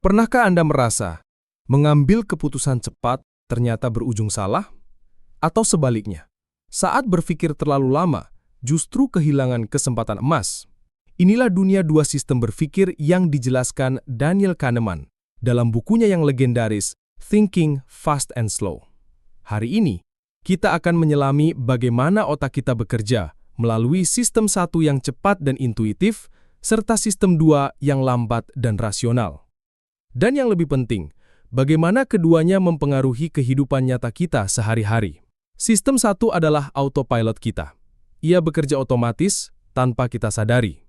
Pernahkah Anda merasa mengambil keputusan cepat ternyata berujung salah? Atau sebaliknya, saat berpikir terlalu lama, justru kehilangan kesempatan emas? Inilah dunia dua sistem berpikir yang dijelaskan Daniel Kahneman dalam bukunya yang legendaris Thinking Fast and Slow. Hari ini, kita akan menyelami bagaimana otak kita bekerja melalui sistem satu yang cepat dan intuitif, serta sistem dua yang lambat dan rasional. Dan yang lebih penting, bagaimana keduanya mempengaruhi kehidupan nyata kita sehari-hari. Sistem satu adalah autopilot kita. Ia bekerja otomatis tanpa kita sadari.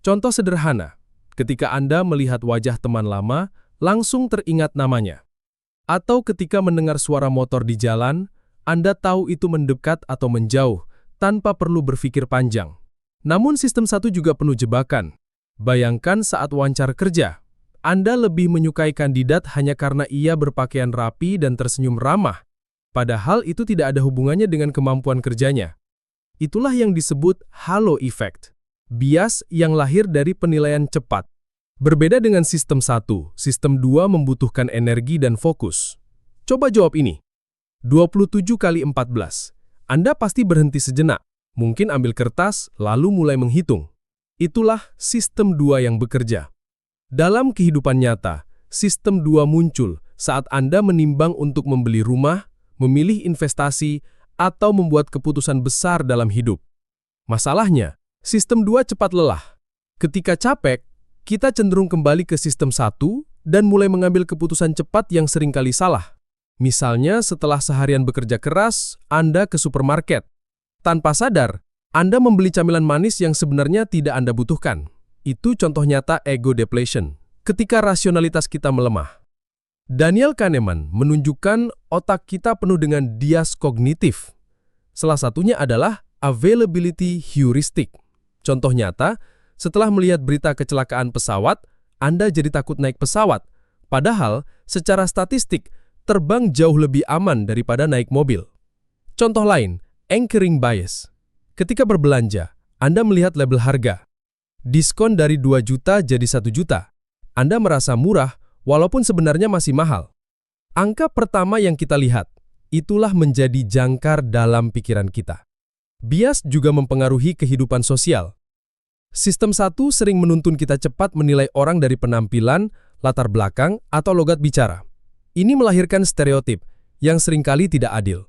Contoh sederhana, ketika Anda melihat wajah teman lama, langsung teringat namanya. Atau ketika mendengar suara motor di jalan, Anda tahu itu mendekat atau menjauh, tanpa perlu berpikir panjang. Namun sistem satu juga penuh jebakan. Bayangkan saat wawancara kerja, Anda lebih menyukai kandidat hanya karena ia berpakaian rapi dan tersenyum ramah. Padahal itu tidak ada hubungannya dengan kemampuan kerjanya. Itulah yang disebut halo effect, bias yang lahir dari penilaian cepat. Berbeda dengan sistem 1, sistem 2 membutuhkan energi dan fokus. Coba jawab ini. 27 kali 14. Anda pasti berhenti sejenak, mungkin ambil kertas, lalu mulai menghitung. Itulah sistem 2 yang bekerja. Dalam kehidupan nyata, sistem 2 muncul saat Anda menimbang untuk membeli rumah, memilih investasi, atau membuat keputusan besar dalam hidup. Masalahnya, sistem 2 cepat lelah. Ketika capek, kita cenderung kembali ke sistem 1 dan mulai mengambil keputusan cepat yang seringkali salah. Misalnya, setelah seharian bekerja keras, Anda ke supermarket. Tanpa sadar, Anda membeli camilan manis yang sebenarnya tidak Anda butuhkan. Itu contoh nyata ego depletion, ketika rasionalitas kita melemah. Daniel Kahneman menunjukkan otak kita penuh dengan bias kognitif. Salah satunya adalah availability heuristic. Contoh nyata, setelah melihat berita kecelakaan pesawat, Anda jadi takut naik pesawat. Padahal, secara statistik, terbang jauh lebih aman daripada naik mobil. Contoh lain, anchoring bias. Ketika berbelanja, Anda melihat label harga. Diskon dari 2 juta jadi 1 juta. Anda merasa murah, walaupun sebenarnya masih mahal. Angka pertama yang kita lihat, itulah menjadi jangkar dalam pikiran kita. Bias juga mempengaruhi kehidupan sosial. Sistem 1 sering menuntun kita cepat menilai orang dari penampilan, latar belakang, atau logat bicara. Ini melahirkan stereotip yang seringkali tidak adil.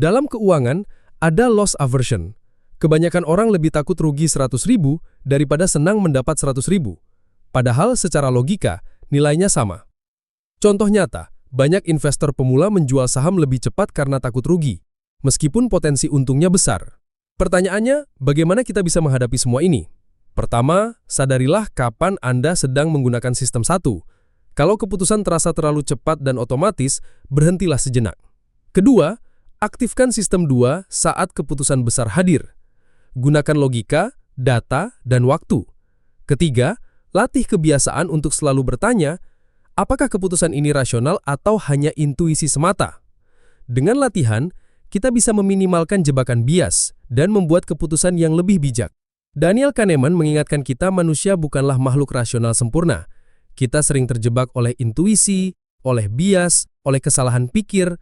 Dalam keuangan, ada loss aversion. Kebanyakan orang lebih takut rugi 100.000 daripada senang mendapat 100.000. Padahal secara logika, nilainya sama. Contoh nyata, banyak investor pemula menjual saham lebih cepat karena takut rugi, meskipun potensi untungnya besar. Pertanyaannya, bagaimana kita bisa menghadapi semua ini? Pertama, sadarilah kapan Anda sedang menggunakan sistem 1. Kalau keputusan terasa terlalu cepat dan otomatis, berhentilah sejenak. Kedua, aktifkan sistem 2 saat keputusan besar hadir. Gunakan logika, data, dan waktu. Ketiga, latih kebiasaan untuk selalu bertanya, apakah keputusan ini rasional atau hanya intuisi semata? Dengan latihan, kita bisa meminimalkan jebakan bias dan membuat keputusan yang lebih bijak. Daniel Kahneman mengingatkan kita manusia bukanlah makhluk rasional sempurna. Kita sering terjebak oleh intuisi, oleh bias, oleh kesalahan pikir.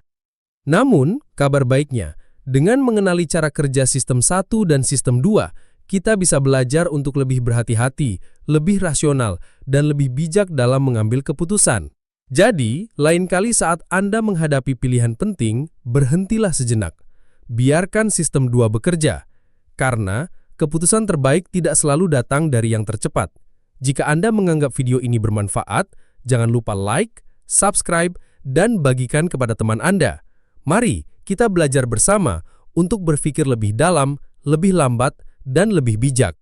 Namun, kabar baiknya, dengan mengenali cara kerja sistem 1 dan sistem 2, kita bisa belajar untuk lebih berhati-hati, lebih rasional, dan lebih bijak dalam mengambil keputusan. Jadi, lain kali saat Anda menghadapi pilihan penting, berhentilah sejenak. Biarkan sistem 2 bekerja, karena keputusan terbaik tidak selalu datang dari yang tercepat. Jika Anda menganggap video ini bermanfaat, jangan lupa like, subscribe, dan bagikan kepada teman Anda. Mari kita belajar bersama untuk berpikir lebih dalam, lebih lambat, dan lebih bijak.